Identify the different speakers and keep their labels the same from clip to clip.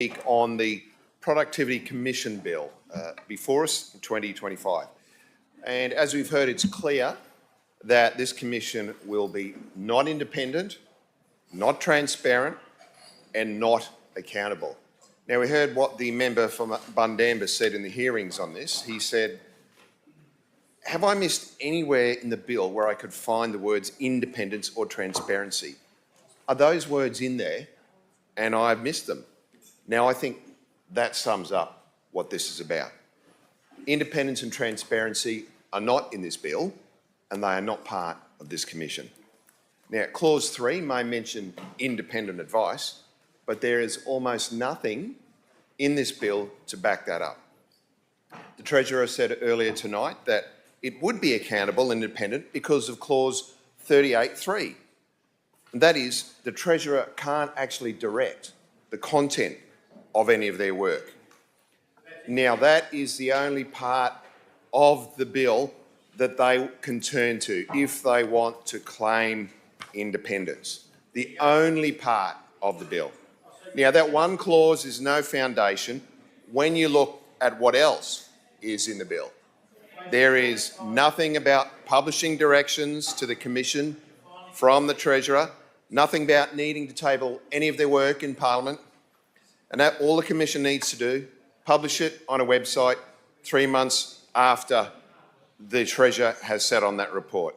Speaker 1: speak on the Productivity Commission Bill before us in 2025. And as we've heard, it's clear that this commission will be not independent, not transparent and not accountable. Now, we heard what the member from Bundamba said in the hearings on this. He said, have I missed anywhere in the bill where I could find the words independence or transparency? Are those words in there and I've missed them? Now, I think that sums up what this is about. Independence and transparency are not in this bill and they are not part of this commission. Now, clause 3 may mention independent advice, but there is almost nothing in this bill to back that up. The Treasurer said earlier tonight that it would be accountable and independent because of clause 38.3. And that is, the Treasurer can't actually direct the content of any of their work. Now, that is the only part of the bill that they can turn to if they want to claim independence. The only part of the bill. Now, that one clause is no foundation when you look at what else is in the bill. There is nothing about publishing directions to the Commission from the Treasurer, nothing about needing to table any of their work in Parliament, and that all the Commission needs to do, publish it on a website 3 months after the Treasurer has sat on that report.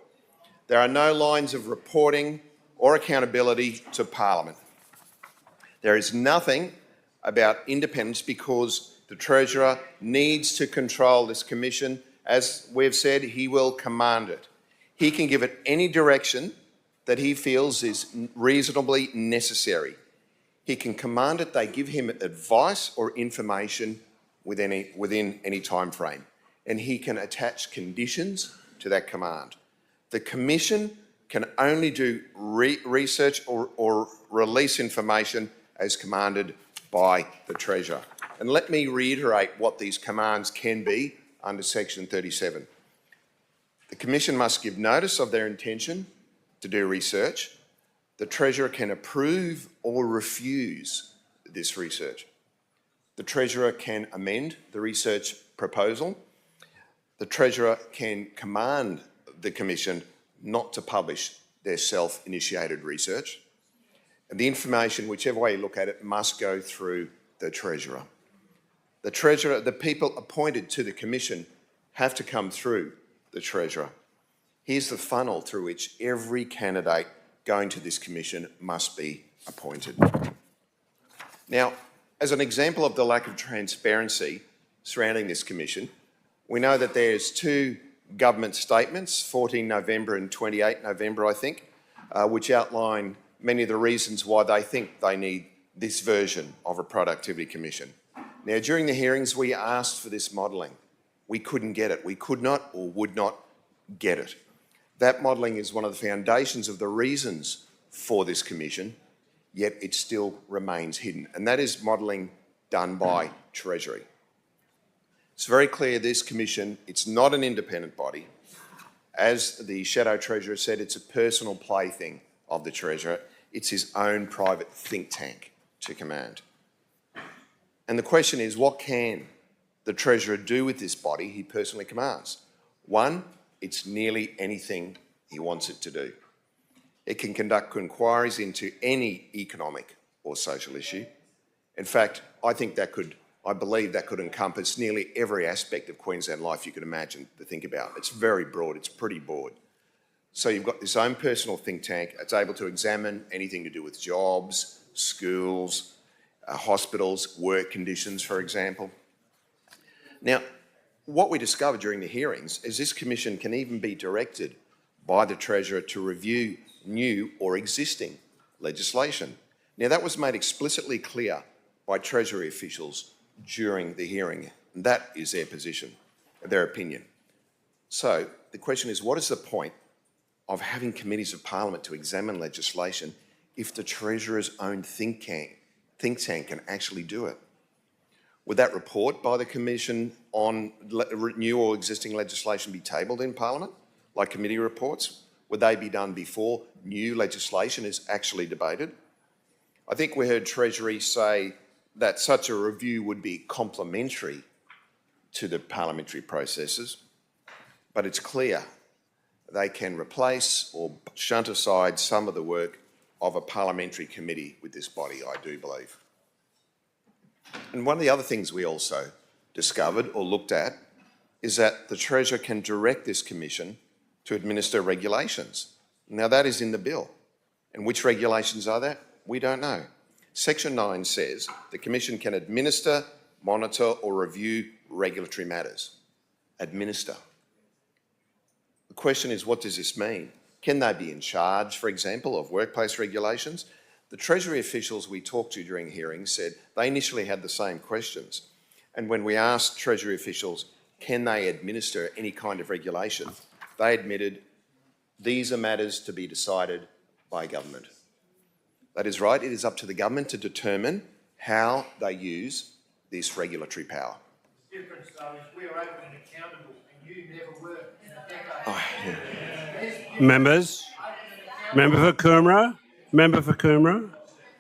Speaker 1: There are no lines of reporting or accountability to Parliament. There is nothing about independence because the Treasurer needs to control this Commission. As we've said, he will command it. He can give it any direction that he feels is reasonably necessary. He can command it, they give him advice or information within any time frame, and he can attach conditions to that command. The Commission can only do research or release information as commanded by the Treasurer. And let me reiterate what these commands can be under section 37. The Commission must give notice of their intention to do research. The Treasurer can approve or refuse this research. The Treasurer can amend the research proposal. The Treasurer can command the Commission not to publish their self-initiated research. And the information, whichever way you look at it, must go through the Treasurer. The Treasurer, the people appointed to the Commission have to come through the Treasurer. Here's the funnel through which every candidate going to this Commission must be appointed. Now, as an example of the lack of transparency surrounding this Commission, we know that there's 2 government statements, 14 November and 28 November, I think, which outline many of the reasons why they think they need this version of a Productivity Commission. Now, during the hearings, we asked for this modelling. We couldn't get it. We could not or would not get it. That modelling is one of the foundations of the reasons for this commission, yet it still remains hidden. And that is modelling done by Treasury. It's very clear this commission, it's not an independent body. As the Shadow Treasurer said, it's a personal plaything of the Treasurer. It's his own private think tank to command. And the question is, what can the Treasurer do with this body he personally commands? 1, it's nearly anything he wants it to do. It can conduct inquiries into any economic or social issue. In fact, I believe that could encompass nearly every aspect of Queensland life you could imagine to think about. It's very broad, it's pretty broad. So you've got this own personal think tank. It's able to examine anything to do with jobs, schools, hospitals, work conditions, for example. Now, what we discovered during the hearings is this commission can even be directed by the Treasurer to review new or existing legislation. Now, that was made explicitly clear by Treasury officials during the hearing, and that is their position, their opinion. So the question is, what is the point of having committees of Parliament to examine legislation if the Treasurer's own think tank can actually do it? Would that report by the Commission on new or existing legislation be tabled in Parliament, like committee reports? Would they be done before new legislation is actually debated? I think we heard Treasury say that such a review would be complementary to the parliamentary processes, but it's clear they can replace or shunt aside some of the work of a parliamentary committee with this body, I do believe. And one of the other things we also discovered or looked at is that the Treasurer can direct this Commission to administer regulations. Now that is in the bill. And which regulations are that? We don't know. Section 9 says the Commission can administer, monitor or review regulatory matters. Administer. The question is, what does this mean? Can they be in charge, for example, of workplace regulations? The Treasury officials we talked to during hearings said they initially had the same questions. And when we asked Treasury officials, can they administer any kind of regulation, they admitted these are matters to be decided by government. That is right, it is up to the government to determine how they use this regulatory power.
Speaker 2: The difference though is we're open and accountable and you never were in a decade.
Speaker 3: Members. Member for Coomera. Member for Coomera.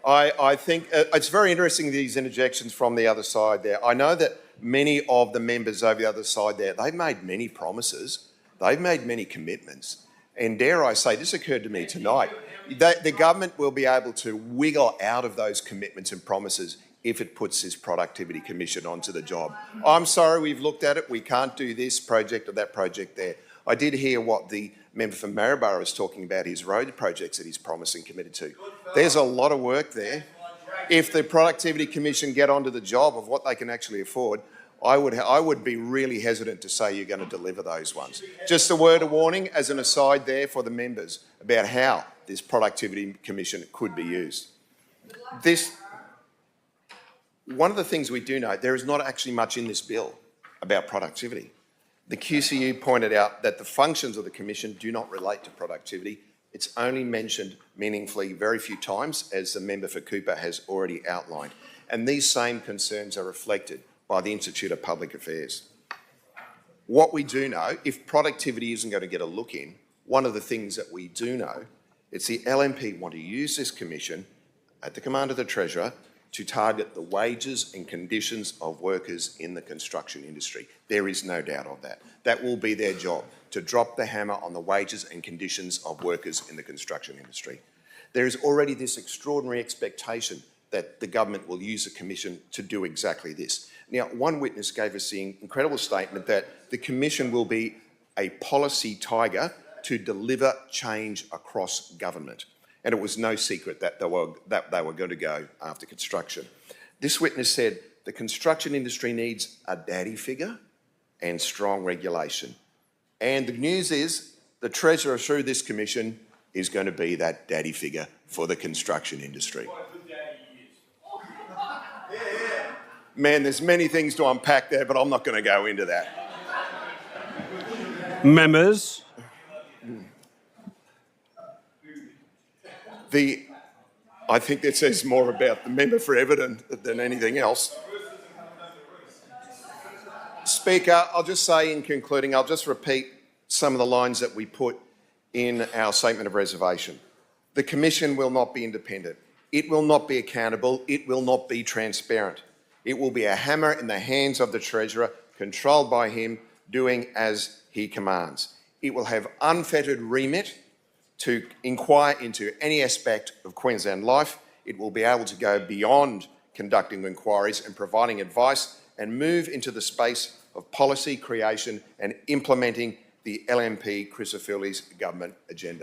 Speaker 1: I think it's very interesting, these interjections from the other side there. I know that many of the members over the other side there, they've made many promises, they've made many commitments, and dare I say, this occurred to me tonight, that the government will be able to wiggle out of those commitments and promises if it puts this Productivity Commission onto the job. I'm sorry, we've looked at it, we can't do this project or that project there. I did hear what the member for Maryborough was talking about, his road projects that he's promised and committed to. There's a lot of work there. If the Productivity Commission get onto the job of what they can actually afford, I would be really hesitant to say you're going to deliver those ones. Just a word of warning as an aside there for the members about how this Productivity Commission could be used. One of the things we do know, there is not actually much in this bill about productivity. The QCU pointed out that the functions of the Commission do not relate to productivity. It's only mentioned meaningfully very few times, as the member for Cooper has already outlined. And these same concerns are reflected by the Institute of Public Affairs. What we do know, if productivity isn't going to get a look in, one of the things that we do know is the LNP want to use this Commission at the command of the Treasurer to target the wages and conditions of workers in the construction industry. There is no doubt of that. That will be their job, to drop the hammer on the wages and conditions of workers in the construction industry. There is already this extraordinary expectation that the government will use a commission to do exactly this. Now, one witness gave us the incredible statement that the Commission will be a policy tiger to deliver change across government. And it was no secret that they were going to go after construction. This witness said the construction industry needs a daddy figure and strong regulation. And the news is the Treasurer through this Commission is going to be that daddy figure for the construction industry. Man, there's many things to unpack there, but I'm not going to go into that.
Speaker 3: Members.
Speaker 1: I think that says more about the member for Everton than anything else. Speaker, I'll just say in concluding, I'll just repeat some of the lines that we put in our statement of reservation. The Commission will not be independent. It will not be accountable. It will not be transparent. It will be a hammer in the hands of the Treasurer, controlled by him, doing as he commands. It will have unfettered remit to inquire into any aspect of Queensland life. It will be able to go beyond conducting inquiries and providing advice and move into the space of policy creation and implementing the LNP Chrysophiles government agenda.